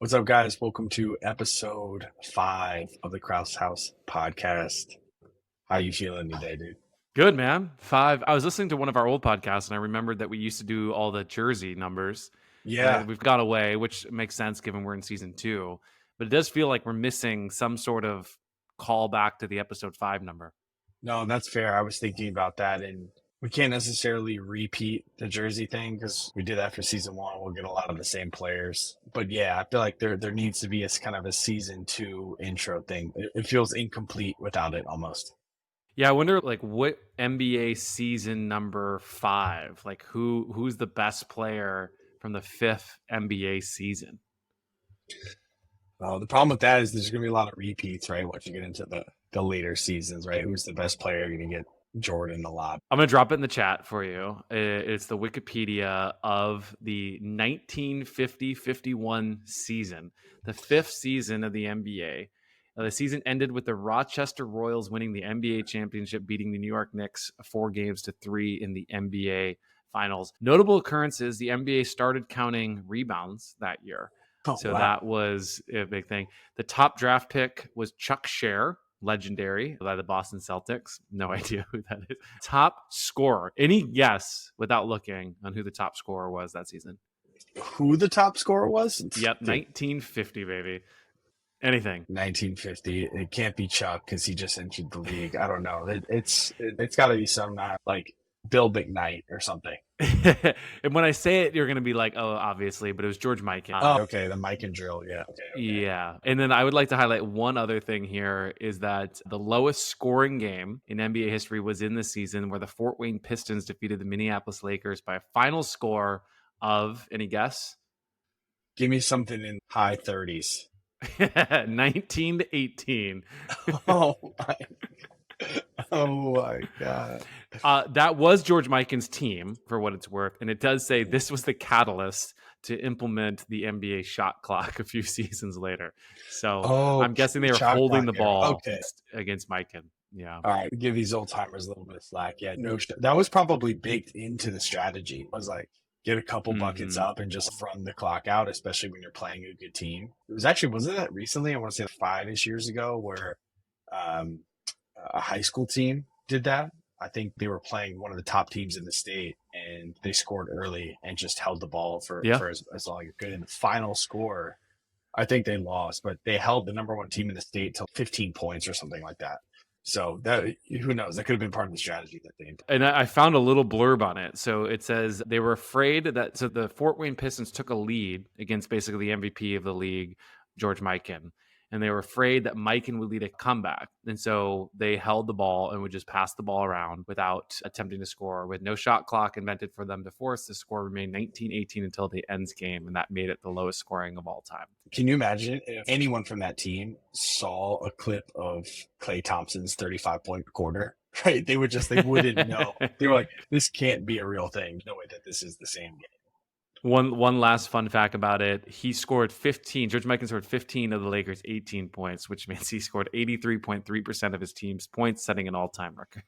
What's up, guys? Welcome to episode 5 of the Krause House Podcast. How you feeling today, dude? Good, man. 5. I was listening to one of our old podcasts and I remembered that we used to do all the jersey numbers. Yeah. We've gone away, which makes sense given we're in season 2. But it does feel like we're missing some sort of call back to the episode 5 number. No, that's fair. I was thinking about that, and we can't necessarily repeat the jersey thing because we did that for season 1. We'll get a lot of the same players. But yeah, I feel like there needs to be a kind of a season 2 intro thing. It feels incomplete without it almost. Yeah, I wonder what NBA season number 5, who's the best player from the 5th NBA season? The problem with that is there's going to be a lot of repeats, right? Once you get into the later seasons, right? Who's the best player? You're going to get Jordan a lot. I'm going to drop it in the chat for you. It's the Wikipedia of the 1950-51 season, the 5th season of the NBA. The season ended with the Rochester Royals winning the NBA championship, beating the New York Knicks 4-3 in the NBA Finals. Notable occurrences, the NBA started counting rebounds that year. That was a big thing. The top draft pick was Chuck Scher, legendary, by the Boston Celtics. No idea who that is. Top scorer. Any guess without looking on who the top scorer was that season? Who the top scorer was? Yep, 1950, baby. Anything. 1950. It can't be Chuck because he just entered the league. I don't know. It's got to be some like Bill McKnight or something. And when I say it, you're going to be like, oh, obviously, but it was George Mikan. Oh, okay. The Mikan drill. Yeah. Okay. Yeah. And then I would like to highlight one other thing here is that the lowest scoring game in NBA history was in the season where the Fort Wayne Pistons defeated the Minneapolis Lakers by a final score of, any guess? Give me something in high 30s. 19-18. Oh my God. That was George Mikan's team, for what it's worth. And it does say this was the catalyst to implement the NBA shot clock a few seasons later. So I'm guessing they were holding the ball against Mikan. Yeah. All right. Give these old timers a little bit of slack. Yeah. No, that was probably baked into the strategy. It was like, get a couple buckets up and just run the clock out, especially when you're playing a good team. It was actually, wasn't that recently? I want to say 5-ish years ago where a high school team did that. I think they were playing one of the top teams in the state and they scored early and just held the ball for as long as you could. In the final score, I think they lost, but they held the number 1 team in the state to 15 points or something like that. So that, who knows? That could have been part of the strategy that they. And I found a little blurb on it. So it says they were afraid that the Fort Wayne Pistons took a lead against basically the MVP of the league, George Mikan. And they were afraid that Mikan would lead a comeback. And so they held the ball and would just pass the ball around without attempting to score, with no shot clock invented for them to force. The score remained 19-18 until the ends game, and that made it the lowest scoring of all time. Can you imagine if anyone from that team saw a clip of Klay Thompson's 35-point quarter? Right? They wouldn't know. They were like, this can't be a real thing. No way that this is the same game. One last fun fact about it. He scored 15. George Mikan scored 15 of the Lakers' 18 points, which means he scored 83.3% of his team's points, setting an all-time record.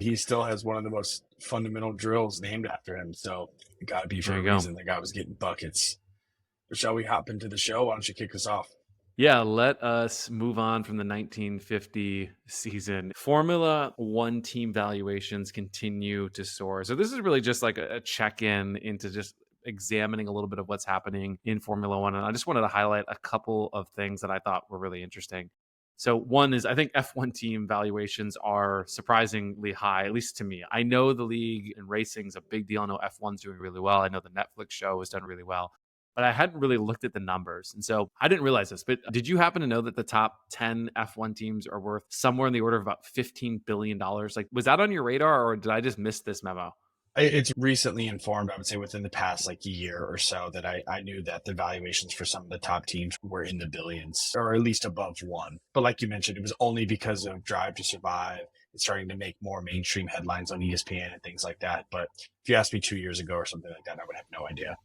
He still has one of the most fundamental drills named after him. So it got to be for a reason. The guy was getting buckets. But shall we hop into the show? Why don't you kick us off? Yeah, let us move on from the 1950 season. Formula One team valuations continue to soar. So this is really just like a check-in into just examining a little bit of what's happening in Formula One. And I just wanted to highlight a couple of things that I thought were really interesting. So one is I think F1 team valuations are surprisingly high, at least to me. I know the league and racing is a big deal. I know F1's doing really well. I know the Netflix show has done really well. But I hadn't really looked at the numbers. And so I didn't realize this, but did you happen to know that the top 10 F1 teams are worth somewhere in the order of about $15 billion? Like, was that on your radar or did I just miss this memo? It's recently informed, I would say within the past like year or so, that I knew that the valuations for some of the top teams were in the billions, or at least above 1. But like you mentioned, it was only because of Drive to Survive. It's starting to make more mainstream headlines on ESPN and things like that. But if you asked me 2 years ago or something like that, I would have no idea.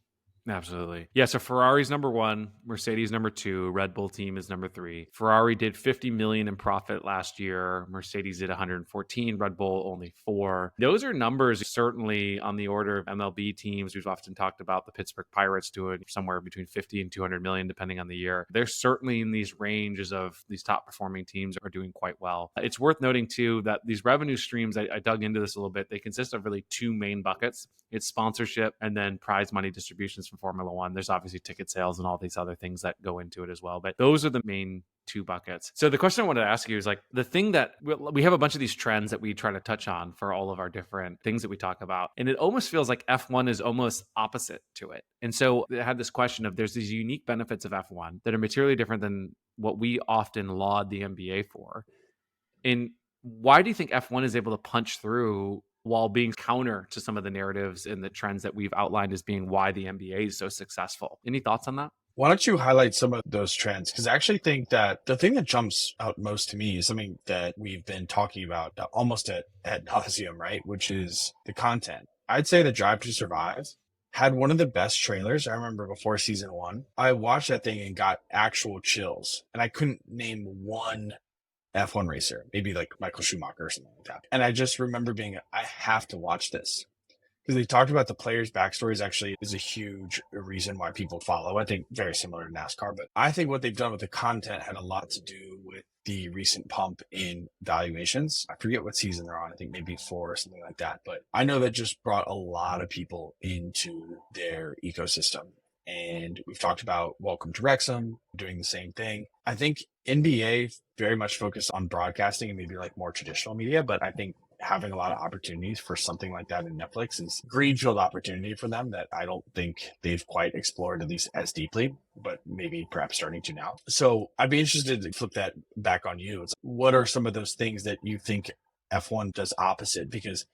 Absolutely. Yeah. So Ferrari's number one, Mercedes number two, Red Bull team is number three. Ferrari did 50 million in profit last year. Mercedes did 114, Red Bull only 4. Those are numbers certainly on the order of MLB teams. We've often talked about the Pittsburgh Pirates doing somewhere between 50 and 200 million, depending on the year. They're certainly in these ranges of these top performing teams are doing quite well. It's worth noting too that these revenue streams, I dug into this a little bit, they consist of really two main buckets. It's sponsorship and then prize money distributions from Formula One. There's obviously ticket sales and all these other things that go into it as well. But those are the main two buckets. So the question I wanted to ask you is like the thing that we have a bunch of these trends that we try to touch on for all of our different things that we talk about. And it almost feels like F1 is almost opposite to it. And so I had this question of there's these unique benefits of F1 that are materially different than what we often laud the NBA for. And why do you think F1 is able to punch through while being counter to some of the narratives and the trends that we've outlined as being why the NBA is so successful? Any thoughts on that? Why don't you highlight some of those trends? Because I actually think that the thing that jumps out most to me is something that we've been talking about almost ad nauseum, right? Which is the content. I'd say the Drive to Survive had one of the best trailers. I remember before season 1, I watched that thing and got actual chills. And I couldn't name one F1 racer, maybe like Michael Schumacher or something like that. And I just remember being, I have to watch this. Because they talked about the players' backstories actually is a huge reason why people follow. I think very similar to NASCAR, but I think what they've done with the content had a lot to do with the recent pump in valuations. I forget what season they're on. I think maybe 4 or something like that. But I know that just brought a lot of people into their ecosystem. And we've talked about Welcome to Wrexham doing the same thing. I think NBA very much focused on broadcasting and maybe like more traditional media, but I think having a lot of opportunities for something like that in Netflix is greenfield opportunity for them that I don't think they've quite explored, at least as deeply, but maybe perhaps starting to now. So I'd be interested to flip that back on you. What are some of those things that you think F1 does opposite? Because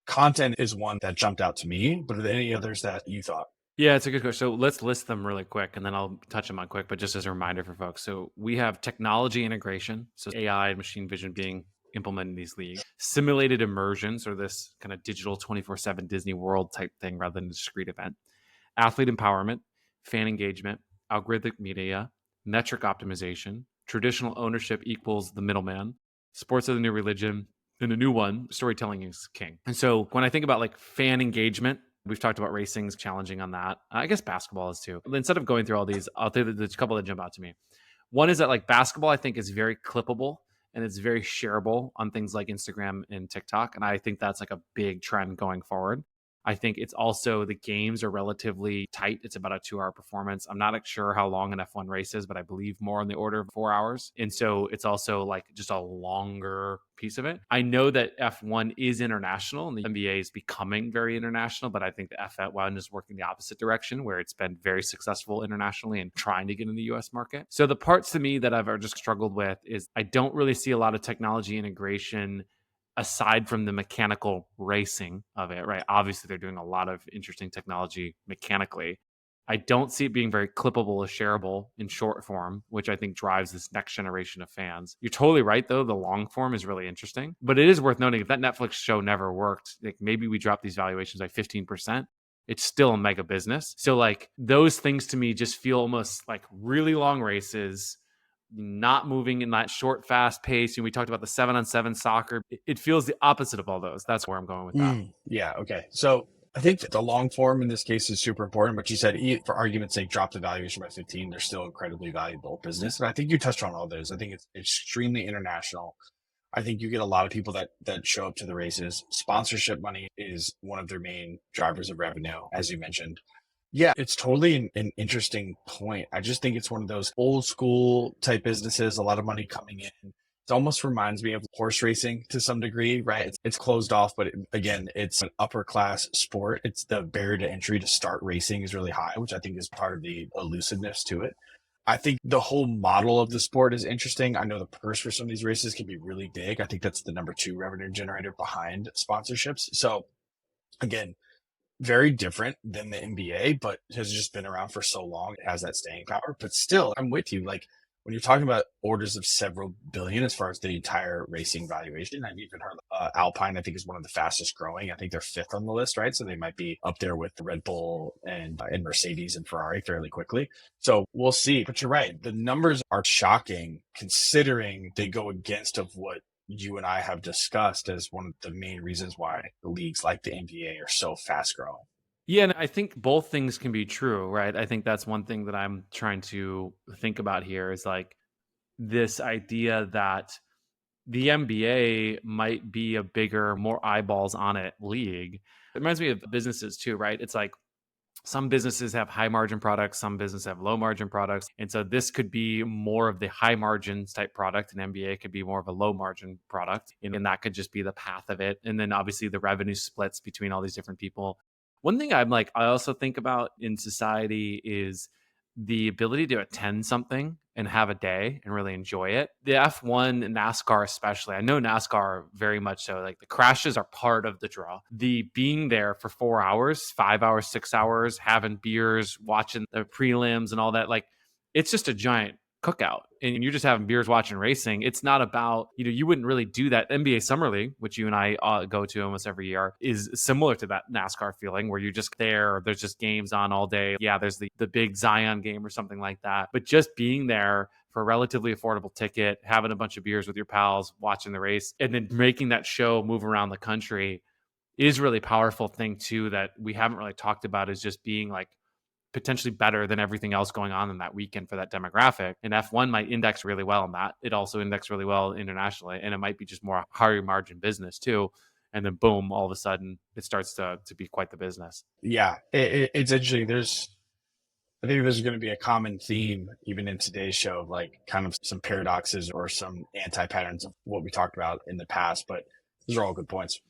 content is one that jumped out to me, but are there any others that you thought? Yeah, it's a good question. So let's list them really quick and then I'll touch them on quick, but just as a reminder for folks. So we have technology integration. So AI and machine vision being implemented in these leagues, simulated immersions or this kind of digital 24/7 Disney World type thing rather than a discrete event, athlete empowerment, fan engagement, algorithmic media, metric optimization, traditional ownership equals the middleman, sports are the new religion, and a new one, storytelling is king. And so when I think about like fan engagement, we've talked about racing's challenging on that. I guess basketball is too. Instead of going through all these, there's a couple that jump out to me. One is that like basketball, I think is very clippable and it's very shareable on things like Instagram and TikTok. And I think that's like a big trend going forward. I think it's also the games are relatively tight. It's about a 2-hour performance. I'm not sure how long an F1 race is, but I believe more on the order of 4 hours. And so it's also like just a longer piece of it. I know that F1 is international and the NBA is becoming very international, but I think the F1 is working the opposite direction where it's been very successful internationally and trying to get in the US market. So the parts to me that I've just struggled with is I don't really see a lot of technology integration aside from the mechanical racing of it, right? Obviously, they're doing a lot of interesting technology mechanically. I don't see it being very clippable or shareable in short form, which I think drives this next generation of fans. You're totally right, though. The long form is really interesting. But it is worth noting if that Netflix show never worked, like maybe we drop these valuations by 15%. It's still a mega business. So like those things to me just feel almost like really long races, not moving in that short, fast pace. And we talked about the 7-on-7 soccer. It feels the opposite of all those. That's where I'm going with that. Yeah. Okay. So I think the long form in this case is super important, but you said for argument's sake, drop the valuation by 15. They're still incredibly valuable business. And I think you touched on all those. I think it's extremely international. I think you get a lot of people that show up to the races. Sponsorship money is one of their main drivers of revenue, as you mentioned. Yeah, it's totally an interesting point. I just think it's one of those old school type businesses, a lot of money coming in. It almost reminds me of horse racing to some degree, right? It's closed off, but again, it's an upper class sport. It's the barrier to entry to start racing is really high, which I think is part of the elusiveness to it. I think the whole model of the sport is interesting. I know the purse for some of these races can be really big. I think that's the number 2 revenue generator behind sponsorships. So again, very different than the NBA, but has just been around for so long. It has that staying power. But still, I'm with you. Like when you're talking about orders of several billion as far as the entire racing valuation, I've even heard Alpine, I think, is one of the fastest growing. I think they're fifth on the list, right? So they might be up there with Red Bull and Mercedes and Ferrari fairly quickly. So we'll see. But you're right. The numbers are shocking considering they go against of what you and I have discussed as one of the main reasons why the leagues like the NBA are so fast growing. Yeah, and I think both things can be true, right? I think that's one thing that I'm trying to think about here is like this idea that the NBA might be a bigger, more eyeballs on it league. It reminds me of businesses too, right? It's like some businesses have high margin products, some businesses have low margin products. And so this could be more of the high margins type product, and NBA could be more of a low margin product. And that could just be the path of it. And then obviously the revenue splits between all these different people. One thing I also think about in society is the ability to attend something and have a day and really enjoy it. The F1 and NASCAR, especially, I know NASCAR very much so. Like the crashes are part of the draw. The being there for 4 hours, 5 hours, 6 hours, having beers, watching the prelims and all that, like it's just a giant cookout and you're just having beers watching racing. It's not about, you wouldn't really do that. NBA Summer League, which you and I go to almost every year, is similar to that NASCAR feeling where you're just there. There's just games on all day. Yeah, there's the big Zion game or something like that. But just being there for a relatively affordable ticket, having a bunch of beers with your pals, watching the race, and then making that show move around the country is really powerful thing too that we haven't really talked about, is just being like potentially better than everything else going on in that weekend for that demographic. And F1 might index really well in that. It also indexed really well internationally. And it might be just more higher margin business too. And then boom, all of a sudden it starts to be quite the business. Yeah, it's interesting. I think there's going to be a common theme even in today's show, like kind of some paradoxes or some anti-patterns of what we talked about in the past, but those are all good points.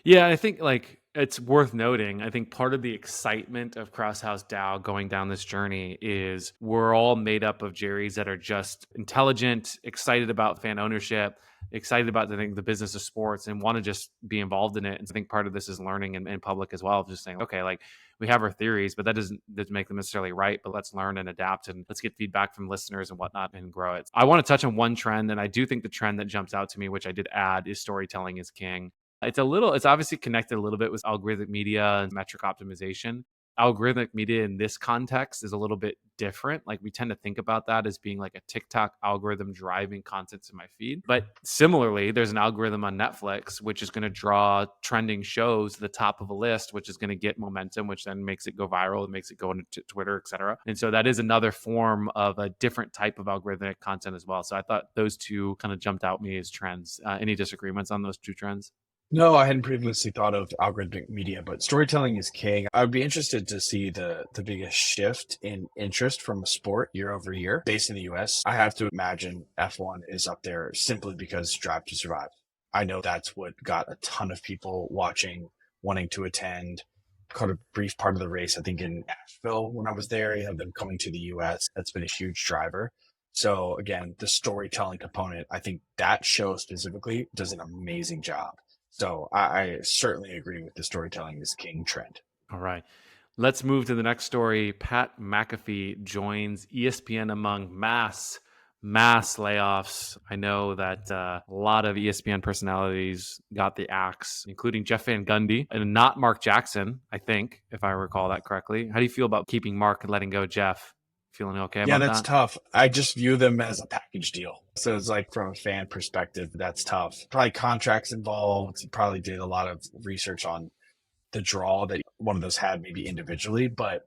Yeah, I think like it's worth noting. I think part of the excitement of Krause House DAO going down this journey is we're all made up of Jerrys that are just intelligent, excited about fan ownership, excited about the business of sports, and want to just be involved in it. And I think part of this is learning in public as well, just saying, okay, like we have our theories, but that doesn't make them necessarily right. But let's learn and adapt, and let's get feedback from listeners and whatnot and grow it. I want to touch on one trend, and I do think the trend that jumps out to me, which I did add, is storytelling is king. It's obviously connected a little bit with algorithmic media and metric optimization. Algorithmic media in this context is a little bit different. Like we tend to think about that as being like a TikTok algorithm driving content to my feed. But similarly, there's an algorithm on Netflix, which is going to draw trending shows to the top of a list, which is going to get momentum, which then makes it go viral and makes it go into Twitter, et cetera. And so that is another form of a different type of algorithmic content as well. So I thought those two kind of jumped out me as trends. Any disagreements on those two trends? No, I hadn't previously thought of algorithmic media, but storytelling is king. I would be interested to see the biggest shift in interest from a sport year over year based in the US. I have to imagine F1 is up there simply because Drive to Survive. I know that's what got a ton of people watching, wanting to attend. Caught a brief part of the race, I think in Nashville when I was there. You have them coming to the US. That's been a huge driver. So again, the storytelling component, I think that show specifically does an amazing job. So I certainly agree with the storytelling is king trend. All right. Let's move to the next story. PatMcAfee joins ESPN among mass layoffs. I know that a lot of ESPN personalities got the axe, including Jeff Van Gundy and not Mark Jackson, I think, if I recall that correctly. How do you feel about keeping Mark and letting go Jeff? Feeling okay about that? Yeah, that's tough. I just view them as a package deal. So it's like from a fan perspective, that's tough. Probably contracts involved. Probably did a lot of research on the draw that one of those had maybe individually. But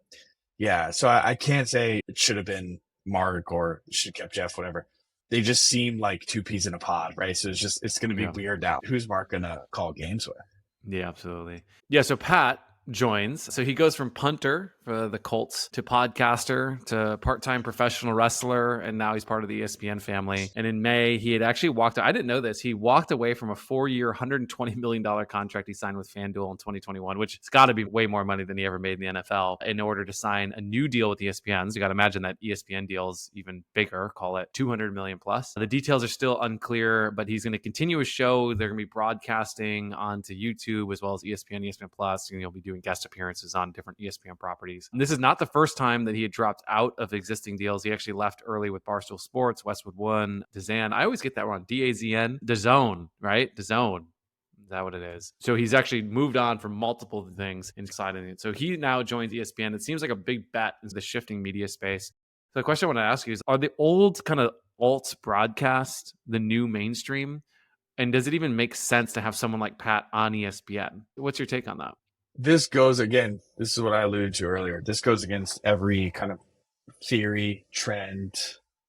yeah, so I can't say it should have been Mark or should have kept Jeff, whatever. They just seem like two peas in a pod, right? So it's going to be weird now. Who's Mark going to call games with? Yeah, absolutely. Yeah, so Pat joins. So he goes from punter for the Colts to podcaster to part-time professional wrestler, and now he's part of the ESPN family. And in May, he had actually I didn't know this, he walked away from a 4-year, $120 million contract he signed with FanDuel in 2021, which has got to be way more money than he ever made in the NFL, in order to sign a new deal with ESPN. So you got to imagine that ESPN deal is even bigger, call it $200 million plus. The details are still unclear, but he's going to continue his show. They're going to be broadcasting onto YouTube as well as ESPN, ESPN Plus, and he'll be doing doing guest appearances on different ESPN properties. And this is not the first time that he had dropped out of existing deals. He actually left early with Barstool Sports, Westwood One, DAZN. I always get that wrong. DAZN, DAZN, right? DAZN. Is that what it is? So he's actually moved on from multiple things inside of it. So he now joins ESPN. It seems like a big bet in the shifting media space. So the question I want to ask you is, are the old kind of alt broadcast the new mainstream? And does it even make sense to have someone like Pat on ESPN? What's your take on that? This goes again, this is what I alluded to earlier. This goes against every kind of theory, trend,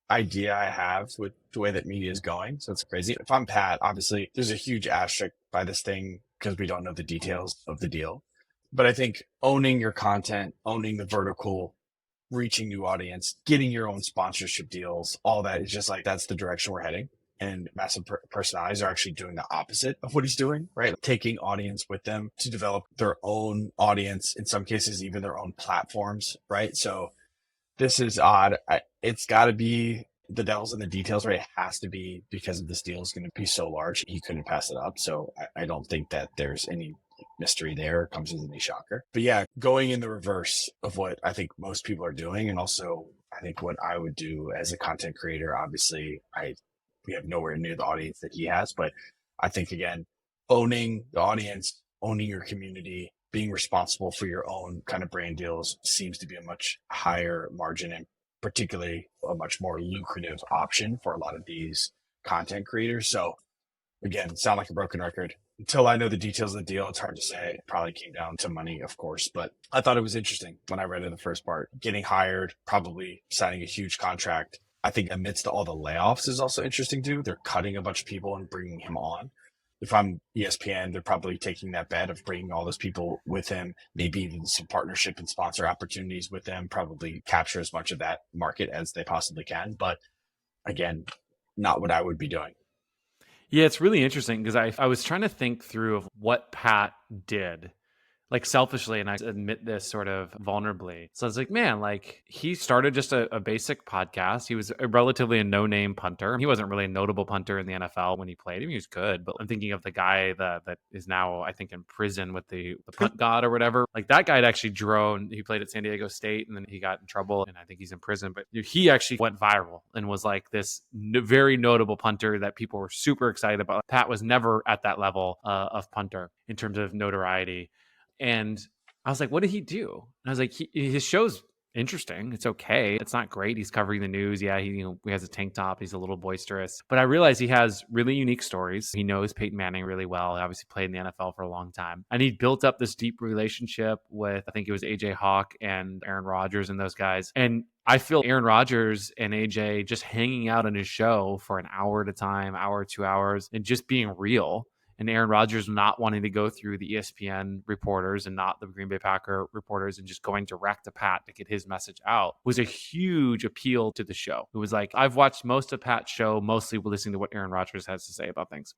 idea I have with the way that media is going. So it's crazy. If I'm Pat, obviously there's a huge asterisk by this thing because we don't know the details of the deal. But I think owning your content, owning the vertical, reaching new audience, getting your own sponsorship deals, all that is just like, that's the direction we're heading. And massive personalities are actually doing the opposite of what he's doing, right? Taking audience with them to develop their own audience, in some cases, even their own platforms, right? So this is odd. It's got to be the devil's in the details, right? It has to be, because this deal is going to be so large. He couldn't pass it up. So I don't think that there's any mystery there, comes as any shocker. But yeah, going in the reverse of what I think most people are doing. And also I think what I would do as a content creator, obviously we have nowhere near the audience that he has, but I think again, owning the audience, owning your community, being responsible for your own kind of brand deals seems to be a much higher margin and particularly a much more lucrative option for a lot of these content creators. So again, sound like a broken record. Until I know the details of the deal, it's hard to say. It probably came down to money, of course, but I thought it was interesting when I read it the first part. Getting hired, probably signing a huge contract. I think amidst all the layoffs is also interesting too. They're cutting a bunch of people and bringing him on. If I'm ESPN, they're probably taking that bet of bringing all those people with him, maybe even some partnership and sponsor opportunities with them, probably capture as much of that market as they possibly can. But again, not what I would be doing. Yeah, it's really interesting because I was trying to think through of what Pat did, like selfishly, and I admit this sort of vulnerably. So I was like, man, like he started just a basic podcast. He was relatively a no-name punter. He wasn't really a notable punter in the NFL when he played. I mean, he was good, but I'm thinking of the guy that is now, I think, in prison with the punt god or whatever. Like that guy had actually drone. He played at San Diego State and then he got in trouble and I think he's in prison. But he actually went viral and was like this very notable punter that people were super excited about. Pat was never at that level of punter in terms of notoriety. And I was like, what did he do? And I was like, his show's interesting. It's okay. It's not great. He's covering the news. Yeah, he has a tank top. He's a little boisterous. But I realized he has really unique stories. He knows Peyton Manning really well. He obviously played in the NFL for a long time. And he built up this deep relationship with, I think it was AJ Hawk and Aaron Rodgers and those guys. And I feel Aaron Rodgers and AJ just hanging out on his show for an hour at a time, hour, 2 hours, and just being real. And Aaron Rodgers not wanting to go through the ESPN reporters and not the Green Bay Packer reporters and just going direct to Pat to get his message out was a huge appeal to the show. It was like, I've watched most of Pat's show, mostly listening to what Aaron Rodgers has to say about things.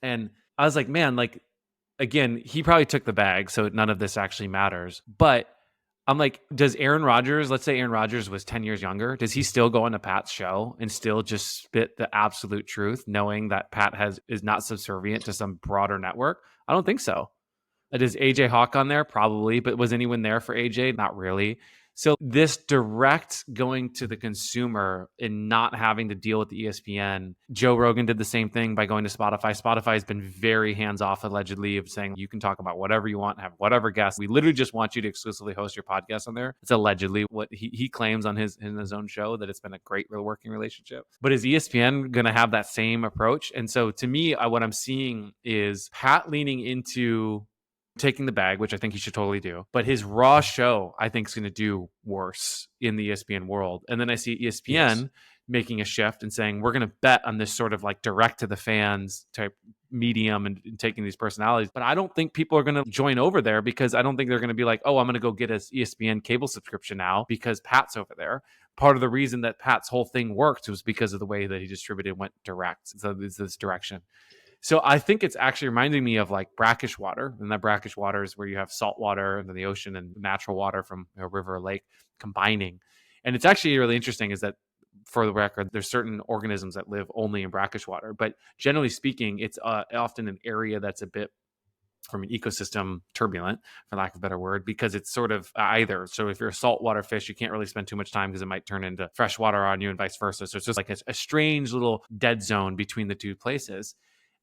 And I was like, man, like, again, he probably took the bag, so none of this actually matters. But I'm like, does Aaron Rodgers, let's say Aaron Rodgers was 10 years younger, does he still go on to Pat's show and still just spit the absolute truth, knowing that Pat is not subservient to some broader network? I don't think so. Does AJ Hawk on there? Probably, but was anyone there for AJ? Not really. So this direct going to the consumer and not having to deal with the ESPN. Joe Rogan did the same thing by going to Spotify. Spotify has been very hands-off, allegedly, of saying you can talk about whatever you want, have whatever guests. We literally just want you to exclusively host your podcast on there. It's allegedly what he claims on his own show, that it's been a great working relationship. But is ESPN going to have that same approach? And so to me, what I'm seeing is Pat leaning into taking the bag, which I think he should totally do. But his raw show, I think, is going to do worse in the ESPN world. And then I see ESPN making a shift and saying, we're going to bet on this sort of like direct to the fans type medium and taking these personalities. But I don't think people are going to join over there, because I don't think they're going to be like, oh, I'm going to go get an ESPN cable subscription now because Pat's over there. Part of the reason that Pat's whole thing worked was because of the way that he distributed, went direct. So it's this direction. So I think it's actually reminding me of like brackish water, and that brackish water is where you have salt water and then the ocean and natural water from a river or lake combining. And it's actually really interesting is that, for the record, there's certain organisms that live only in brackish water, but generally speaking, it's often an area that's a bit from an ecosystem turbulent, for lack of a better word, because it's sort of either. So if you're a saltwater fish, you can't really spend too much time because it might turn into fresh water on you and vice versa. So it's just like a strange little dead zone between the two places.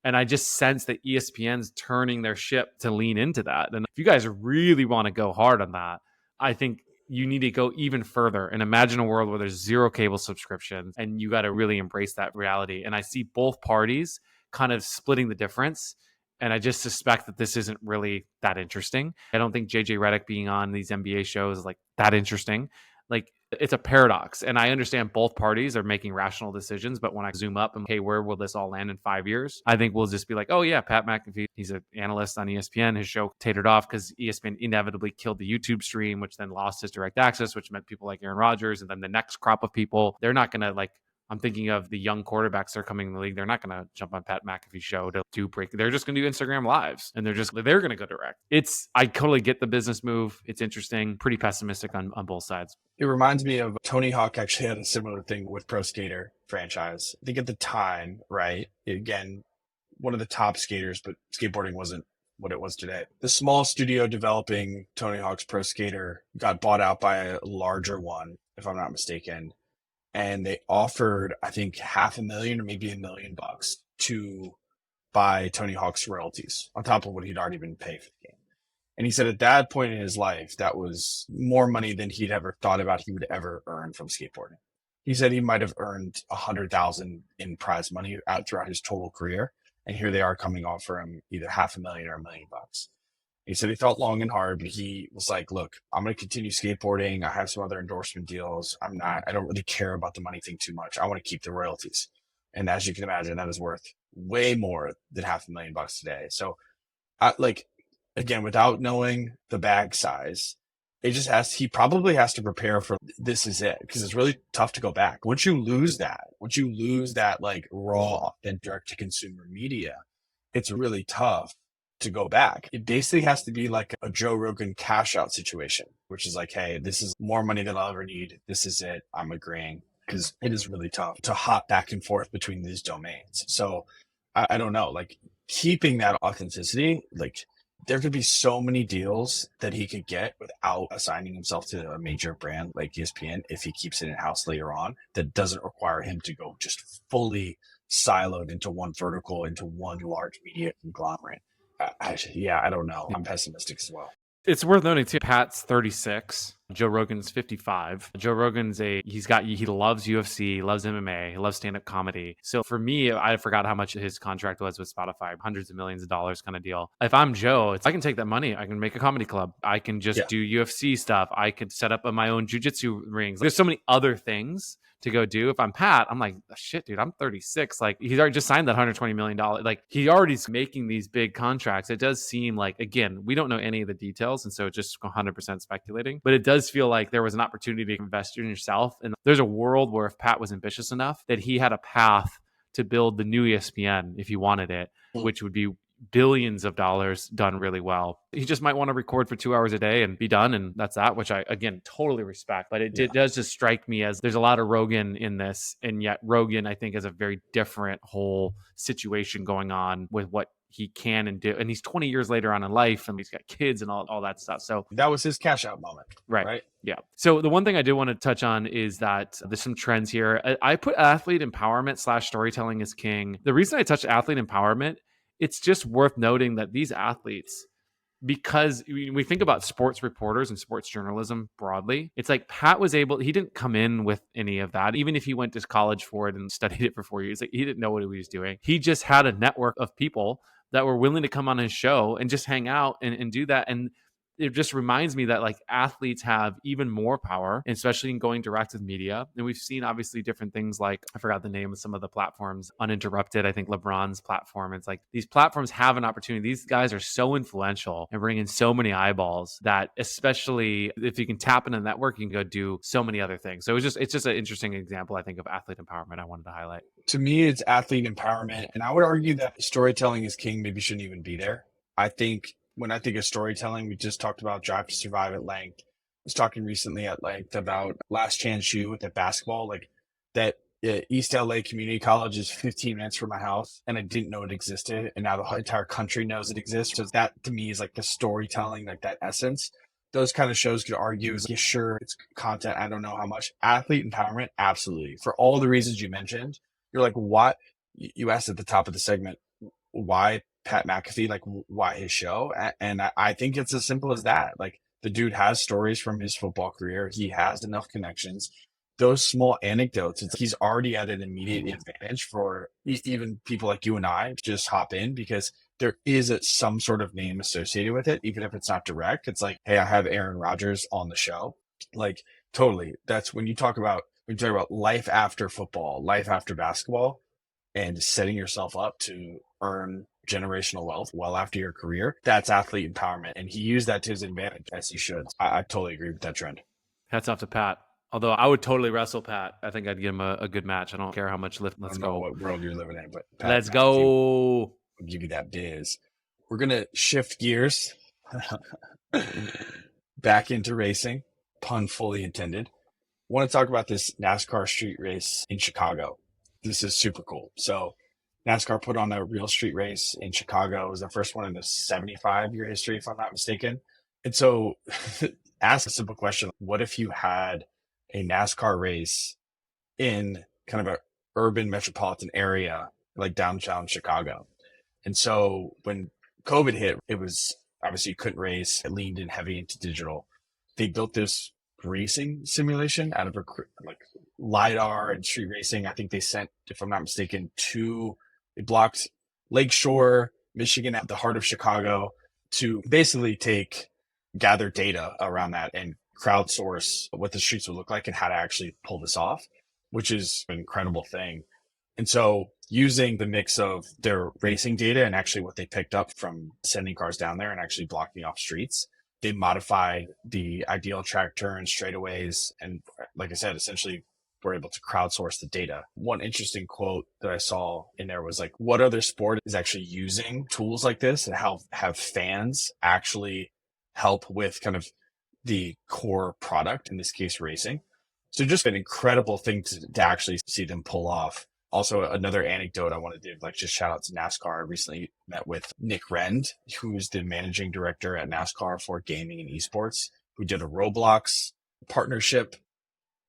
And I just sense that ESPN's turning their ship to lean into that. And if you guys really want to go hard on that, I think you need to go even further and imagine a world where there's zero cable subscriptions, and you got to really embrace that reality. And I see both parties kind of splitting the difference. And I just suspect that this isn't really that interesting. I don't think JJ Redick being on these NBA shows is like that interesting. Like, it's a paradox. And I understand both parties are making rational decisions, but when I zoom up and, okay, where will this all land in 5 years? I think we'll just be like, oh yeah, Pat McAfee, he's an analyst on ESPN. His show tatered off because ESPN inevitably killed the YouTube stream, which then lost his direct access, which meant people like Aaron Rodgers. And then the next crop of people, they're not going to like, I'm thinking of the young quarterbacks that are coming in the league. They're not going to jump on Pat McAfee's show to do break. They're just going to do Instagram lives, and they're going to go direct. I totally get the business move. It's interesting. Pretty pessimistic on both sides. It reminds me of Tony Hawk actually had a similar thing with Pro Skater franchise. I think at the time, right? Again, one of the top skaters, but skateboarding wasn't what it was today. The small studio developing Tony Hawk's Pro Skater got bought out by a larger one, if I'm not mistaken. And they offered, I think, $500,000 or maybe $1 million to buy Tony Hawk's royalties on top of what he'd already been paid for the game. And he said at that point in his life, that was more money than he'd ever thought about he would ever earn from skateboarding. He said he might have earned $100,000 in prize money out throughout his total career. And here they are coming off for him either $500,000 or $1 million. He said he thought long and hard, but he was like, look, I'm going to continue skateboarding. I have some other endorsement deals. I don't really care about the money thing too much. I want to keep the royalties. And as you can imagine, that is worth way more than $500,000 today. So again, without knowing the bag size, he probably has to prepare for this is it, because it's really tough to go back. Once you lose that like raw and direct to consumer media, it's really tough to go back. It basically has to be like a Joe Rogan cash out situation, which is like, hey, this is more money than I'll ever need. This is it. I'm agreeing, because it is really tough to hop back and forth between these domains. So I don't know, like keeping that authenticity, like there could be so many deals that he could get without assigning himself to a major brand like ESPN if he keeps it in-house later on, that doesn't require him to go just fully siloed into one vertical, into one large media conglomerate. I don't know. I'm pessimistic as well. It's worth noting too, Pat's 36, Joe Rogan's 55. Joe Rogan's he loves UFC, he loves MMA, he loves stand-up comedy. So for me, I forgot how much his contract was with Spotify, hundreds of millions of dollars kind of deal. If I'm Joe, I can take that money. I can make a comedy club. I can just do UFC stuff. I could set up my own jiu-jitsu rings. There's so many other things to go do. If I'm Pat, I'm like, shit, dude, I'm 36. Like, he's already just signed that $120 million. Like, he already's making these big contracts. It does seem like, again, we don't know any of the details, and so it's just 100% speculating. But it does feel like there was an opportunity to invest in yourself. And there's a world where if Pat was ambitious enough, that he had a path to build the new ESPN if he wanted it, which would be billions of dollars done really well. He just might want to record for 2 hours a day and be done. And that's that, which I, again, totally respect. But it does just strike me as there's a lot of Rogan in this. And yet Rogan, I think, has a very different whole situation going on with what he can and do. And he's 20 years later on in life, and he's got kids and all that stuff. So that was his cash out moment. Right. Yeah. So the one thing I do want to touch on is that there's some trends here. I put athlete empowerment / storytelling is king. The reason I touched athlete empowerment, it's just worth noting that these athletes, because we think about sports reporters and sports journalism broadly, it's like Pat he didn't come in with any of that. Even if he went to college for it and studied it for 4 years, like, he didn't know what he was doing. He just had a network of people that were willing to come on his show and just hang out and do that. And it just reminds me that like athletes have even more power, especially in going direct with media. And we've seen obviously different things like, I forgot the name of some of the platforms, Uninterrupted, I think Lebron's platform. It's like these platforms have an opportunity. These guys are so influential and bring in so many eyeballs that, especially if you can tap into the network, you can go do so many other things. So it's just an interesting example, I think, of athlete empowerment I wanted to highlight. To me, it's athlete empowerment. And I would argue that storytelling is king maybe shouldn't even be there. I think when I think of storytelling, we just talked about Drive to Survive at length. I was talking recently at length about Last Chance U with the basketball, like that East LA Community College is 15 minutes from my house, and I didn't know it existed. And now the entire country knows it exists. So that to me is like the storytelling, like that essence. Those kind of shows could argue, is, yeah, sure, it's content. I don't know how much. Athlete empowerment, absolutely. For all the reasons you mentioned, you're like, what? You asked at the top of the segment, why Pat McAfee? Like, why his show? And I think it's as simple as that. Like, the dude has stories from his football career. He has enough connections. Those small anecdotes, it's, he's already at an immediate advantage for even people like you and I to just hop in, because there is some sort of name associated with it, even if it's not direct. It's like, hey, I have Aaron Rodgers on the show. Like, totally. That's when you talk about life after football, life after basketball, and setting yourself up to earn generational wealth well after your career. That's athlete empowerment. And he used that to his advantage, as he should. I totally agree with that trend. Hats off to Pat. Although I would totally wrestle Pat. I think I'd give him a good match. I don't care how much lift. Let's go. I don't know what world you're living in, but Pat, let's go. I'll give you that biz. We're going to shift gears back into racing, pun fully intended. I want to talk about this NASCAR street race in Chicago. This is super cool. So NASCAR put on a real street race in Chicago. It was the first one in the 75-year history, if I'm not mistaken. And so ask a simple question. What if you had a NASCAR race in kind of a urban metropolitan area like downtown Chicago? And so when COVID hit, it was obviously you couldn't race. It leaned in heavy into digital. They built this racing simulation out of like LiDAR and street racing. I think they sent, if I'm not mistaken, they blocked Lakeshore, Michigan, at the heart of Chicago, to basically gather data around that and crowdsource what the streets would look like and how to actually pull this off, which is an incredible thing. And so using the mix of their racing data and actually what they picked up from sending cars down there and actually blocking off streets, they modified the ideal track turns, straightaways, and like I said, essentially were able to crowdsource the data. One interesting quote that I saw in there was like, what other sport is actually using tools like this and how have fans actually help with kind of the core product, in this case, racing? So just an incredible thing to actually see them pull off. Also, another anecdote I want to do, like, just shout out to NASCAR. I recently met with Nick Rend, who's the managing director at NASCAR for gaming and esports, who did a Roblox partnership.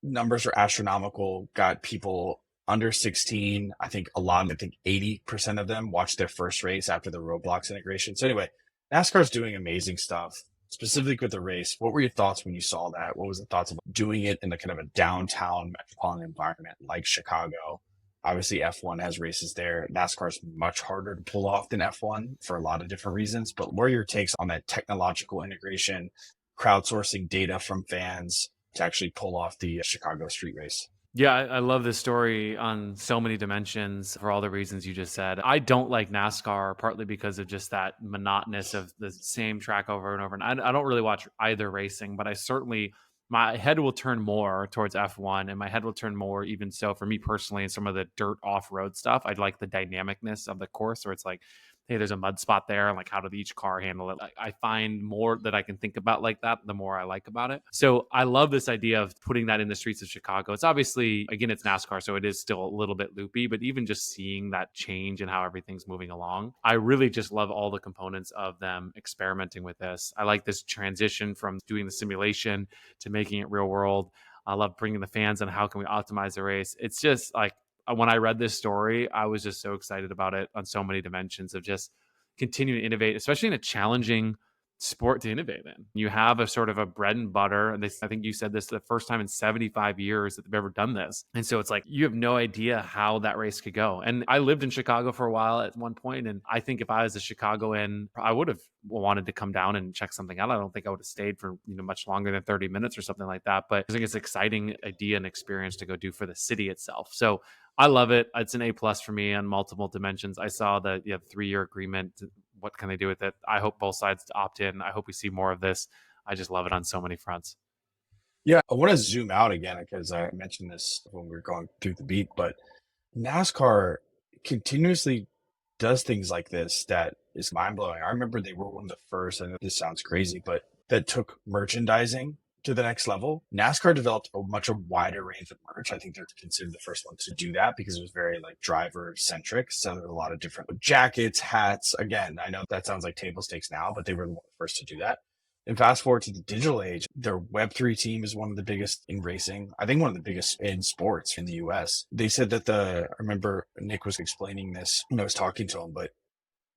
Numbers are astronomical. Got people under 16. I think 80% of them watched their first race after the Roblox integration. So anyway, NASCAR's doing amazing stuff. Specifically with the race, what were your thoughts when you saw that? What was the thoughts of doing it in a kind of a downtown metropolitan environment like Chicago? Obviously, F1 has races there. NASCAR is much harder to pull off than F1 for a lot of different reasons. But what are your takes on that technological integration, crowdsourcing data from fans to actually pull off the Chicago street race? Yeah, I love this story on so many dimensions for all the reasons you just said. I don't like NASCAR, partly because of just that monotonous of the same track over and over. And I don't really watch either racing, but I certainly, my head will turn more towards F1, and my head will turn more even so for me personally in some of the dirt off-road stuff. I'd like the dynamicness of the course where it's like, hey, there's a mud spot there, and like, how did each car handle it? Like, I find more that I can think about like that, the more I like about it. So I love this idea of putting that in the streets of Chicago. It's obviously, again, it's NASCAR, so it is still a little bit loopy, but even just seeing that change and how everything's moving along, I really just love all the components of them experimenting with this. I like this transition from doing the simulation to making it real world. I love bringing the fans on how can we optimize the race. It's just like, when I read this story, I was just so excited about it on so many dimensions of just continuing to innovate, especially in a challenging sport to innovate in. You have a sort of a bread and butter. And I think you said this the first time in 75 years that they've ever done this. And so it's like, you have no idea how that race could go. And I lived in Chicago for a while at one point, and I think if I was a Chicagoan, I would have wanted to come down and check something out. I don't think I would have stayed for much longer than 30 minutes or something like that. But I think it's an exciting idea and experience to go do for the city itself. So I love it. It's an A+ for me on multiple dimensions. I saw that you have a 3-year agreement. What can they do with it? I hope both sides opt in. I hope we see more of this. I just love it on so many fronts. Yeah, I want to zoom out again because I mentioned this when we were going through the beat, but NASCAR continuously does things like this that is mind blowing. I remember they were one of the first, I know this sounds crazy, but that took merchandising to the next level. NASCAR developed a much wider range of merch. I think they're considered the first one to do that because it was very like driver centric. So there were a lot of different jackets, hats. Again, I know that sounds like table stakes now, but they were the first to do that. And fast forward to the digital age, their Web3 team is one of the biggest in racing. I think one of the biggest in sports in the US. They said that I remember Nick was explaining this when I was talking to him, but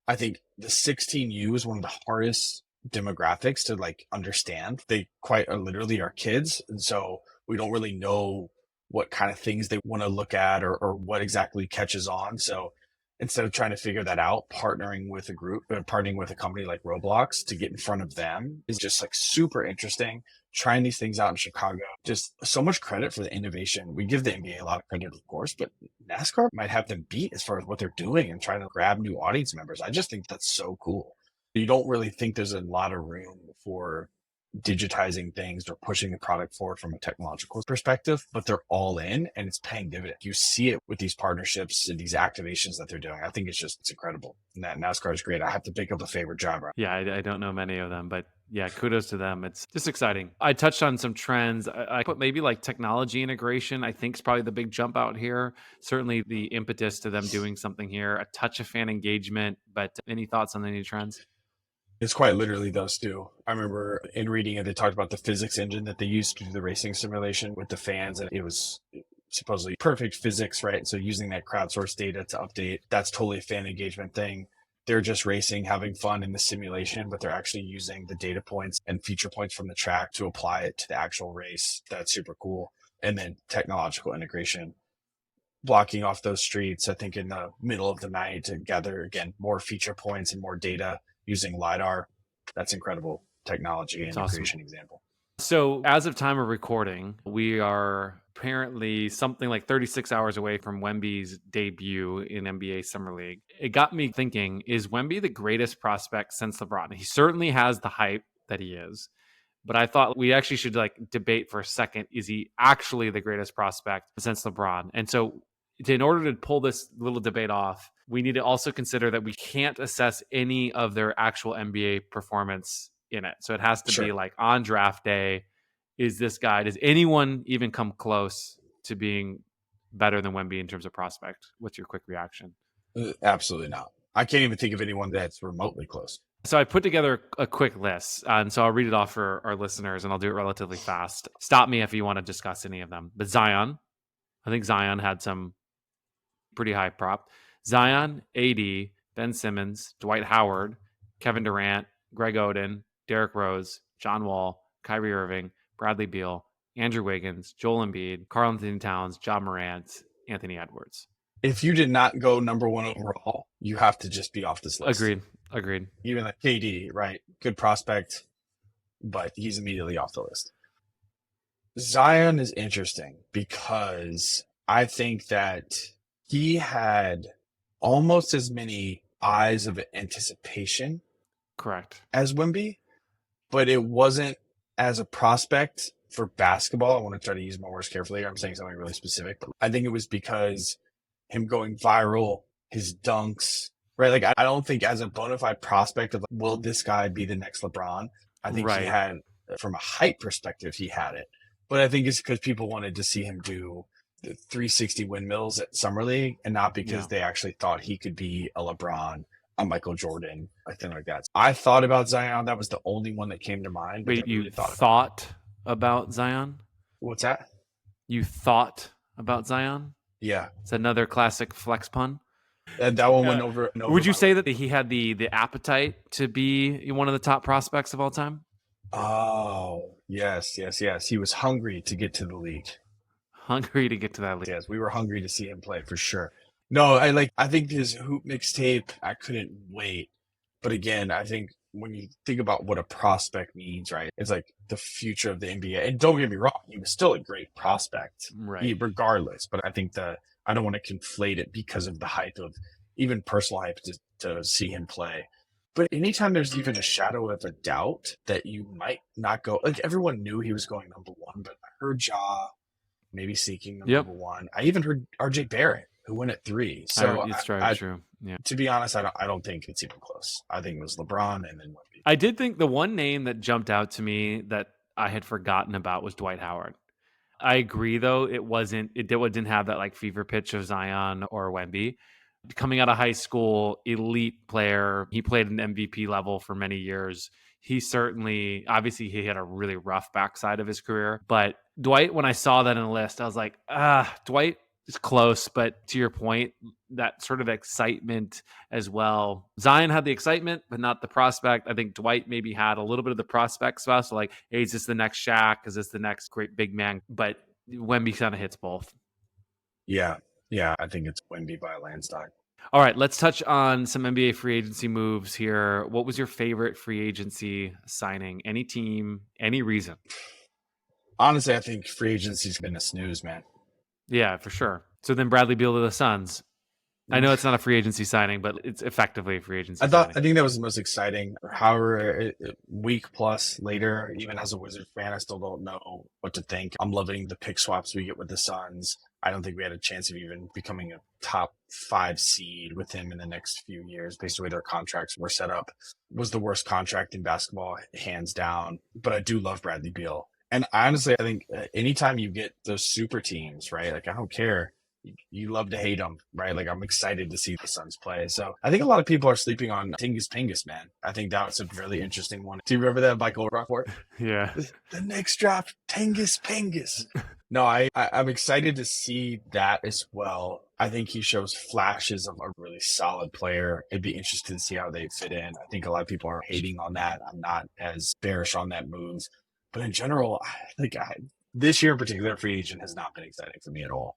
I think the 16U is one of the hardest demographics to like understand. They quite literally are kids. And so we don't really know what kind of things they want to look at or what exactly catches on. So instead of trying to figure that out, partnering with a company like Roblox to get in front of them is just like super interesting. Trying these things out in Chicago, just so much credit for the innovation. We give the NBA a lot of credit, of course, but NASCAR might have them beat as far as what they're doing and trying to grab new audience members. I just think that's so cool. You don't really think there's a lot of room for digitizing things or pushing the product forward from a technological perspective, but they're all in and it's paying dividends. You see it with these partnerships and these activations that they're doing. I think it's incredible. And that NASCAR is great. I have to pick up a favorite driver. Yeah, I don't know many of them, but yeah, kudos to them. It's just exciting. I touched on some trends. I put maybe like technology integration, I think is probably the big jump out here. Certainly the impetus to them doing something here, a touch of fan engagement, but any thoughts on any trends? It's quite literally those two. I remember in reading it, they talked about the physics engine that they used to do the racing simulation with the fans, and it was supposedly perfect physics, right? So using that crowdsourced data to update, that's totally a fan engagement thing. They're just racing, having fun in the simulation, but they're actually using the data points and feature points from the track to apply it to the actual race. That's super cool. And then technological integration, blocking off those streets, I think in the middle of the night to gather, again, more feature points and more data using LiDAR. That's incredible technology and integration example. So as of time of recording, we are apparently something like 36 hours away from Wemby's debut in NBA Summer League. It got me thinking, is Wemby the greatest prospect since LeBron? He certainly has the hype that he is, but I thought we actually should like debate for a second. Is he actually the greatest prospect since LeBron? And so in order to pull this little debate off, we need to also consider that we can't assess any of their actual NBA performance in it. So it has to be like on draft day, is this guy, does anyone even come close to being better than Wemby in terms of prospect? What's your quick reaction? Absolutely not. I can't even think of anyone that's remotely close. So I put together a quick list, and so I'll read it off for our listeners, and I'll do it relatively fast. Stop me if you want to discuss any of them. But Zion, I think Zion had some pretty high prop. Zion, AD, Ben Simmons, Dwight Howard, Kevin Durant, Greg Oden, Derrick Rose, John Wall, Kyrie Irving, Bradley Beal, Andrew Wiggins, Joel Embiid, Karl Anthony Towns, Ja Morant, Anthony Edwards. If you did not go number one overall, you have to just be off this list. Agreed. Even like KD, right? Good prospect, but he's immediately off the list. Zion is interesting because I think that he had almost as many eyes of anticipation, correct, as Wemby, but it wasn't as a prospect for basketball. I want to try to use my words carefully. I'm saying something really specific, but I think it was because him going viral, his dunks, right? Like, I don't think as a bona fide prospect of like, will this guy be the next LeBron? I think he had, from a hype perspective, he had it. But I think it's because people wanted to see him do the 360 windmills at Summer League and not because they actually thought he could be a LeBron, a Michael Jordan, a thing like that. I thought about Zion. That was the only one that came to mind. Wait, you thought about Zion? What's that? You thought about Zion? Yeah. It's another classic flex pun. And that one went over. Would you say that he had the appetite to be one of the top prospects of all time? Oh, yes. He was hungry to get to the league. Hungry to get to that league. Yes, we were hungry to see him play for sure. No, I think his hoop mixtape, I couldn't wait. But again, I think when you think about what a prospect means, right? It's like the future of the NBA. And don't get me wrong, he was still a great prospect, right? Regardless. But I think I don't want to conflate it because of the hype of even personal hype to see him play. But anytime there's even a shadow of a doubt that you might not go, like everyone knew he was going number one, but I heard Ja maybe seeking number one. I even heard RJ Barrett, who went at 3. So it's true. Yeah. To be honest, I don't think it's even close. I think it was LeBron and then Wemby. I did think the one name that jumped out to me that I had forgotten about was Dwight Howard. I agree, though, it didn't have that like fever pitch of Zion or Wemby. Coming out of high school, elite player. He played an MVP level for many years. He certainly, obviously, he had a really rough backside of his career. But Dwight, when I saw that in the list, I was like, Dwight is close. But to your point, that sort of excitement as well. Zion had the excitement, but not the prospect. I think Dwight maybe had a little bit of the prospect stuff. So like, hey, is this the next Shaq? Is this the next great big man? But Wemby kind of hits both. Yeah. Yeah. I think it's Wemby by a landslide. All right, let's touch on some NBA free agency moves here. What was your favorite free agency signing? Any team, any reason? Honestly, I think free agency's been a snooze, man. Yeah, for sure. So then Bradley Beal to the Suns. I know it's not a free agency signing, but it's effectively a free agency signing. I think that was the most exciting. However, week plus later, even as a Wizard fan, I still don't know what to think. I'm loving the pick swaps we get with the Suns. I don't think we had a chance of even becoming a top 5 seed with him in the next few years based on the way their contracts were set up. It was the worst contract in basketball, hands down. But I do love Bradley Beal. And honestly, I think anytime you get those super teams, right? Like, I don't care. You love to hate them, right? Like, I'm excited to see the Suns play. So I think a lot of people are sleeping on Tingus Pingus, man. I think that was a really interesting one. Do you remember that Michael Rapport? Yeah. The next draft, Tingus Pingus. No, I'm excited to see that as well. I think he shows flashes of a really solid player. It'd be interesting to see how they fit in. I think a lot of people are hating on that. I'm not as bearish on that move. But in general, I think this year in particular, free agent has not been exciting for me at all.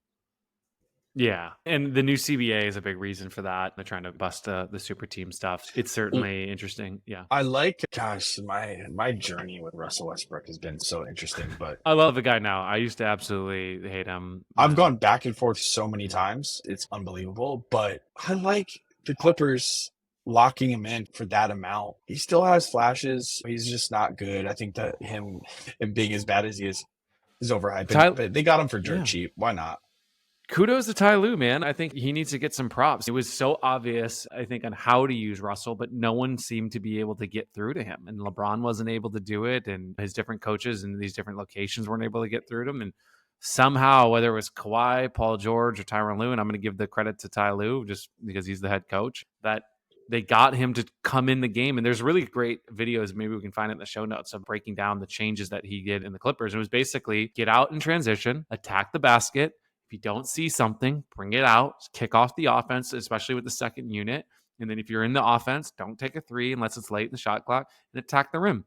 Yeah. And the new CBA is a big reason for that. They're trying to bust the super team stuff. It's certainly interesting. Yeah. I like, gosh, my journey with Russell Westbrook has been so interesting, but I love the guy now. I used to absolutely hate him. I've gone back and forth so many times. It's unbelievable, but I like the Clippers locking him in for that amount. He still has flashes. He's just not good. I think that him being as bad as he is overhyped. But they got him for dirt cheap. Why not? Kudos to Ty Lue, man. I think he needs to get some props. It was so obvious, I think, on how to use Russell, but no one seemed to be able to get through to him. And LeBron wasn't able to do it, and his different coaches in these different locations weren't able to get through to him. And somehow, whether it was Kawhi, Paul George, or Tyronn Lue, and I'm going to give the credit to Ty Lue just because he's the head coach, that they got him to come in the game. And there's really great videos, maybe we can find it in the show notes, of breaking down the changes that he did in the Clippers. It was basically get out in transition, attack the basket. If you don't see something, bring it out, kick off the offense, especially with the second unit. And then if you're in the offense, don't take a three unless it's late in the shot clock, and attack the rim.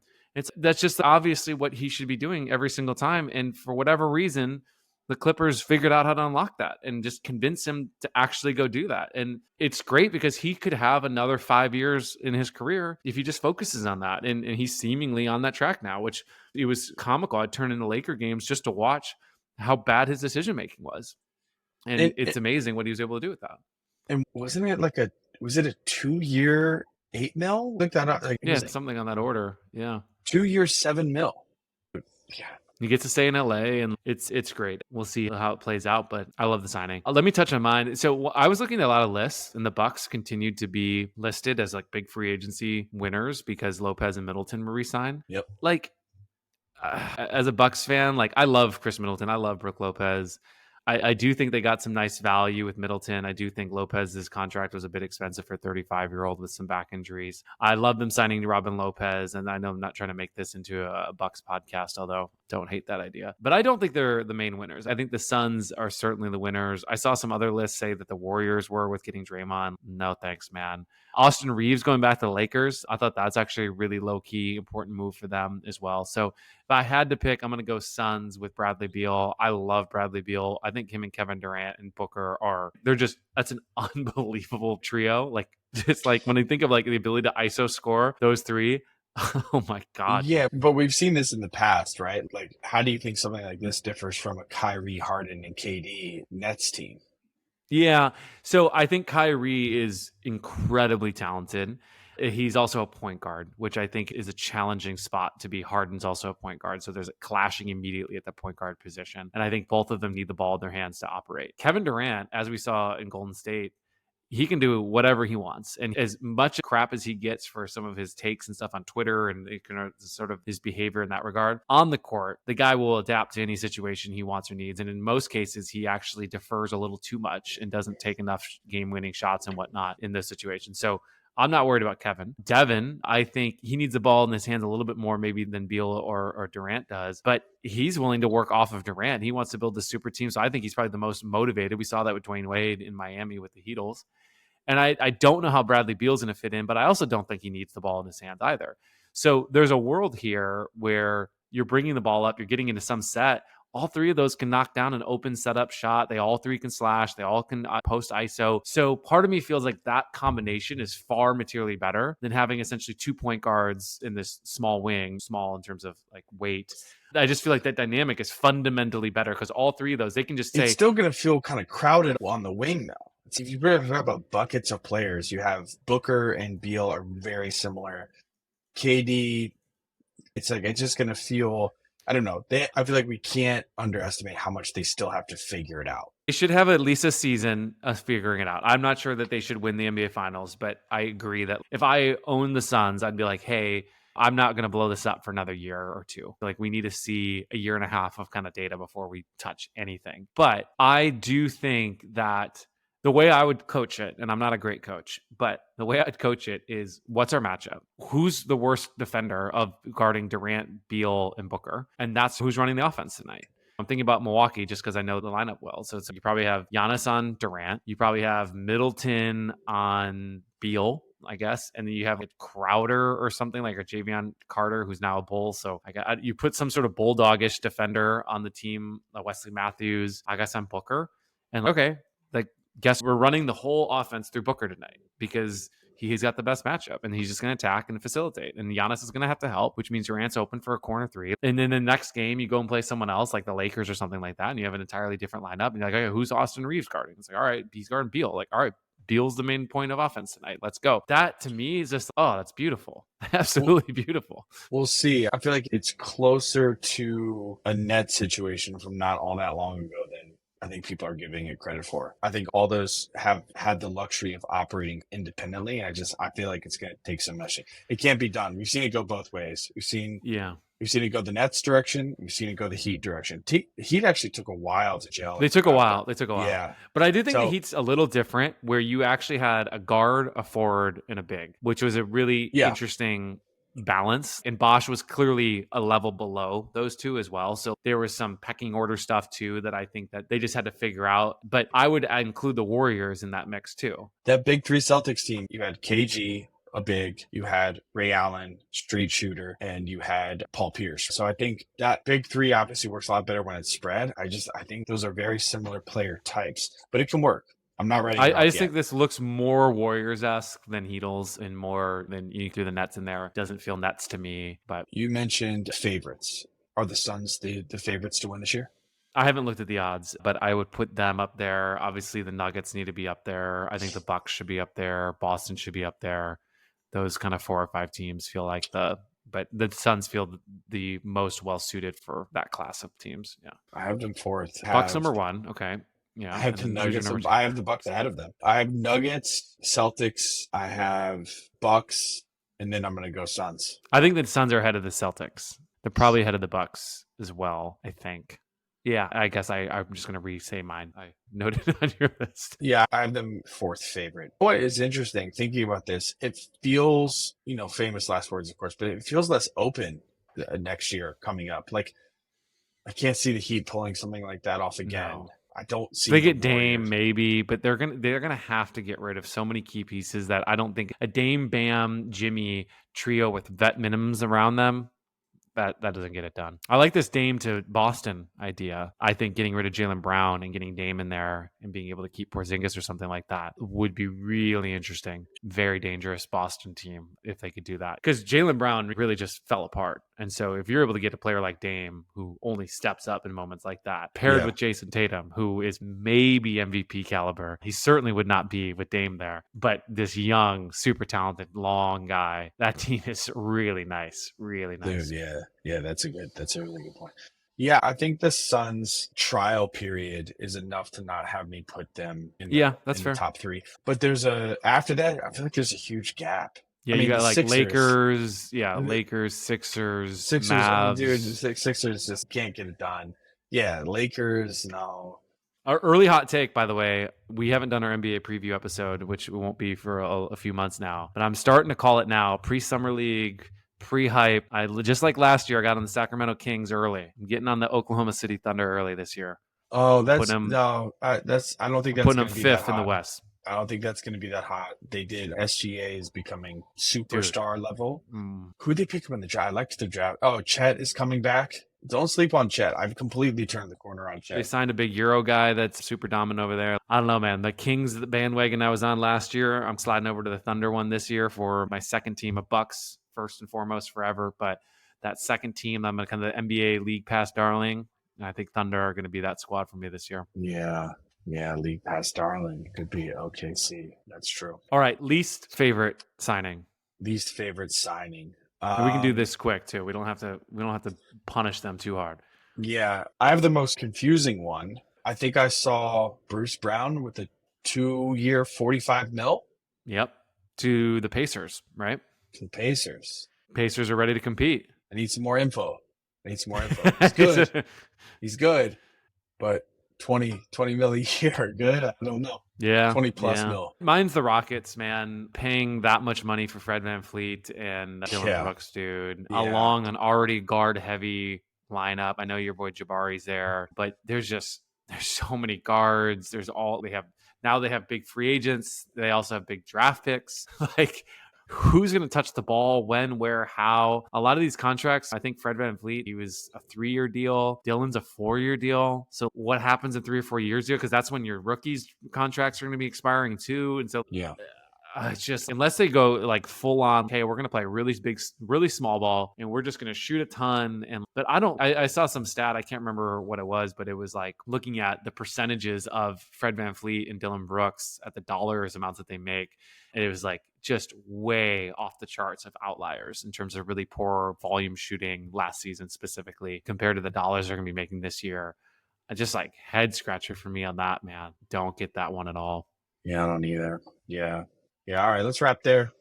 That's just obviously what he should be doing every single time. And for whatever reason, the Clippers figured out how to unlock that and just convince him to actually go do that. And it's great because he could have another 5 years in his career if he just focuses on that. And he's seemingly on that track now, which it was comical. I'd turn into Laker games just to watch how bad his decision-making was. And it's amazing what he was able to do with that. And wasn't it was it a 2-year $8 million? Like that? Yeah, something on that order. Yeah. 2 years, $7 million. Yeah. He gets to stay in LA, and it's great. We'll see how it plays out, but I love the signing. Let me touch on mine. So I was looking at a lot of lists, and the Bucks continued to be listed as like big free agency winners because Lopez and Middleton were re-signed. Yep. As a Bucks fan, I love Chris Middleton. I love Brook Lopez. I do think they got some nice value with Middleton. I do think Lopez's contract was a bit expensive for a 35-year-old with some back injuries. I love them signing Robin Lopez, and I know I'm not trying to make this into a Bucks podcast, although don't hate that idea. But I don't think they're the main winners. I think the Suns are certainly the winners. I saw some other lists say that the Warriors were with getting Draymond. No thanks, man. Austin Reeves going back to the Lakers. I thought that's actually a really low-key important move for them as well. So if I had to pick, I'm going to go Suns with Bradley Beal. I love Bradley Beal. I think him and Kevin Durant and Booker that's an unbelievable trio. When I think of the ability to ISO score those three, oh my God. Yeah, but we've seen this in the past, right? How do you think something like this differs from a Kyrie, Harden, and KD Nets team? Yeah. So I think Kyrie is incredibly talented. He's also a point guard, which I think is a challenging spot to be. Harden's also a point guard. So there's a clashing immediately at the point guard position. And I think both of them need the ball in their hands to operate. Kevin Durant, as we saw in Golden State, he can do whatever he wants. And as much crap as he gets for some of his takes and stuff on Twitter and sort of his behavior in that regard, on the court, the guy will adapt to any situation he wants or needs. And in most cases, he actually defers a little too much and doesn't take enough game-winning shots and whatnot in those situations. So I'm not worried about Kevin. Devin, I think he needs the ball in his hands a little bit more maybe than Beal or Durant does, but he's willing to work off of Durant. He wants to build the super team. So I think he's probably the most motivated. We saw that with Dwayne Wade in Miami with the Heatles. And I don't know how Bradley Beal's going to fit in, but I also don't think he needs the ball in his hands either. So there's a world here where you're bringing the ball up, you're getting into some set. All three of those can knock down an open setup shot. They all three can slash. They all can post ISO. So part of me feels like that combination is far materially better than having essentially 2 point guards in this small wing, small in terms of like weight. I just feel like that dynamic is fundamentally better because all three of those, they can just say... It's still going to feel kind of crowded on the wing, though. So if you talk about buckets of players, you have Booker and Beal are very similar. KD, it's just going to feel... I don't know. I feel like we can't underestimate how much they still have to figure it out. They should have at least a season of figuring it out. I'm not sure that they should win the NBA Finals, but I agree that if I own the Suns, I'd be like, hey, I'm not going to blow this up for another year or two. Like, we need to see a year and a half of kind of data before we touch anything. But I do think that the way I would coach it, and I'm not a great coach, but the way I'd coach it is, what's our matchup? Who's the worst defender of guarding Durant, Beal, and Booker? And that's who's running the offense tonight. I'm thinking about Milwaukee just because I know the lineup well. So you probably have Giannis on Durant. You probably have Middleton on Beal, I guess. And then you have like Crowder or something, like a Javion Carter, who's now a Bull. So you put some sort of bulldogish defender on the team, Wesley Matthews, I guess, on Booker. And okay, like, guess we're running the whole offense through Booker tonight because he's got the best matchup and he's just going to attack and facilitate. And Giannis is going to have to help, which means Durant's open for a corner three. And then the next game, you go and play someone else like the Lakers or something like that. And you have an entirely different lineup. And you're like, okay, who's Austin Reeves guarding? It's like, all right, he's guarding Beal. Like, all right, Beal's the main point of offense tonight. Let's go. That to me is just, oh, that's beautiful. Absolutely beautiful. We'll see. I feel like it's closer to a Nets situation from not all that long ago than I think people are giving it credit for. I think all those have had the luxury of operating independently. I feel like it's going to take some meshing. It can't be done. We've seen it go both ways. We've seen it go the Nets direction. We've seen it go the Heat direction. Heat actually took a while to gel. They took a while. Yeah. But I do think the Heat's a little different, where you actually had a guard, a forward, and a big, which was a really interesting balance. And Bosch was clearly a level below those two as well. So there was some pecking order stuff too that I think that they just had to figure out. But I would include the Warriors in that mix too. That big three Celtics team, you had KG, a big, you had Ray Allen, street shooter, and you had Paul Pierce. So I think that big three obviously works a lot better when it's spread. I think those are very similar player types, but it can work. I'm not ready. I just think this looks more Warriors-esque than Heatles, and more than you threw the Nets in there. It doesn't feel Nets to me. But you mentioned favorites. Are the Suns the favorites to win this year? I haven't looked at the odds, but I would put them up there. Obviously, the Nuggets need to be up there. I think the Bucks should be up there. Boston should be up there. Those kind of 4 or 5 teams feel like but the Suns feel the most well-suited for that class of teams. Yeah, I have them fourth. Bucks number 1. Okay. Yeah, I have the Nuggets. I have the Bucks ahead of them. I have Nuggets, Celtics. I have Bucks, and then I'm going to go Suns. I think the Suns are ahead of the Celtics. They're probably ahead of the Bucks as well, I think. Yeah, I guess I'm just going to re-say mine. I noted on your list. Yeah, I have them fourth favorite. What is interesting, thinking about this, it feels, famous last words, of course, but it feels less open next year coming up. Like, I can't see the Heat pulling something like that off again. No. I don't see. They get Dame maybe, but they're gonna have to get rid of so many key pieces that I don't think a Dame, Bam, Jimmy trio with vet minimums around them, that doesn't get it done. I like this Dame to Boston idea. I think getting rid of Jaylen Brown and getting Dame in there and being able to keep Porzingis or something like that would be really interesting. Very dangerous Boston team if they could do that. Because Jaylen Brown really just fell apart. And so if you're able to get a player like Dame, who only steps up in moments like that, paired with Jason Tatum, who is maybe MVP caliber, he certainly would not be with Dame there. But this young, super talented, long guy, that team is really nice. Really nice. Dude, yeah, that's a really good point. Yeah, I think the Suns trial period is enough to not have me put them Yeah, that's in the fair. top three. But after that, I feel like there's a huge gap. Yeah, I you mean, the got like Sixers. Lakers, The Lakers, Sixers, Sixers, I mean, dude, the Mavs. Sixers just can't get it done. Yeah, Lakers, no. Our early hot take, by the way, we haven't done our NBA preview episode, which it won't be for a few months now. But I'm starting to call it now. Pre-summer league, pre-hype. Just like last year, I got on the Sacramento Kings early. I'm getting on the Oklahoma City Thunder early this year. Oh, Putting them, I don't think I'm that's putting them going to be that fifth in the hot. West, I don't think that's going to be that hot. They did. SGA is becoming dude. superstar level. Who they pick up in the draft? I liked the draft. Oh, Chet is coming back. Don't sleep on Chet. I've completely turned the corner on Chet. They signed a big Euro guy that's super dominant over there. I don't know, man. The Kings, the bandwagon I was on last year, I'm sliding over to the Thunder one this year for my second team of Bucks, first and foremost forever. But that second team, I'm kind of the NBA League Pass darling. And I think Thunder are going to be that squad for me this year. Yeah, League Pass darling could be OKC. That's true. All right, least favorite signing. Least favorite signing. And we can do this quick too. We don't have to punish them too hard. Yeah, I have the most confusing one. I think I saw Bruce Brown with a 2-year, 45 mil. Yep. To the Pacers, right? To the Pacers. Pacers are ready to compete. I need some more info. He's good. He's good. But 20 mil a year, good? I don't know. Yeah. 20 plus mil. Mine's the Rockets, man. Paying that much money for Fred VanVleet and Dylan Brooks, dude. Yeah. Along an already guard-heavy lineup. I know your boy Jabari's there, but there's so many guards. They have big free agents. They also have big draft picks. Like, who's going to touch the ball, when, where, how? A lot of these contracts, I think Fred VanVleet, he was a 3-year deal. Dylan's a 4-year deal. So what happens in 3 or 4 years ago? Because that's when your rookies' contracts are going to be expiring too. And so it's just, unless they go like full on, okay, we're going to play really big, really small ball, and we're just going to shoot a ton. But I saw some stat, I can't remember what it was, but it was like looking at the percentages of Fred VanVleet and Dylan Brooks at the dollars amounts that they make. And it was like just way off the charts of outliers in terms of really poor volume shooting last season specifically compared to the dollars they're going to be making this year. I just like head scratcher for me on that, man. Don't get that one at all. Yeah, I don't either. Yeah. All right, let's wrap there.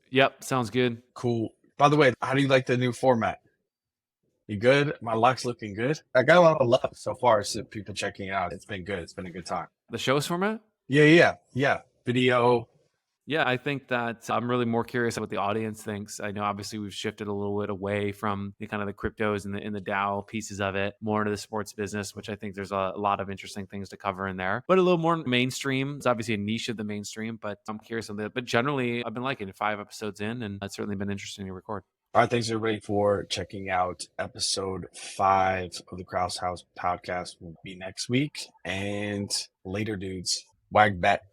Yep, sounds good. Cool. By the way, how do you like the new format? You good? My luck's looking good. I got a lot of love so far. So people checking it out. It's been good. It's been a good time. The show's format? Yeah. Video. Yeah, I think that I'm really more curious what the audience thinks. I know obviously we've shifted a little bit away from the kind of the cryptos and the DAO pieces of it, more into the sports business, which I think there's a lot of interesting things to cover in there, but a little more mainstream. It's obviously a niche of the mainstream, but I'm curious on that. But generally, I've been liking it 5 episodes in, and it's certainly been interesting to record. All right, thanks everybody for checking out episode 5 of the Krause House Podcast. Will be next week, and later, dudes. Wag bet.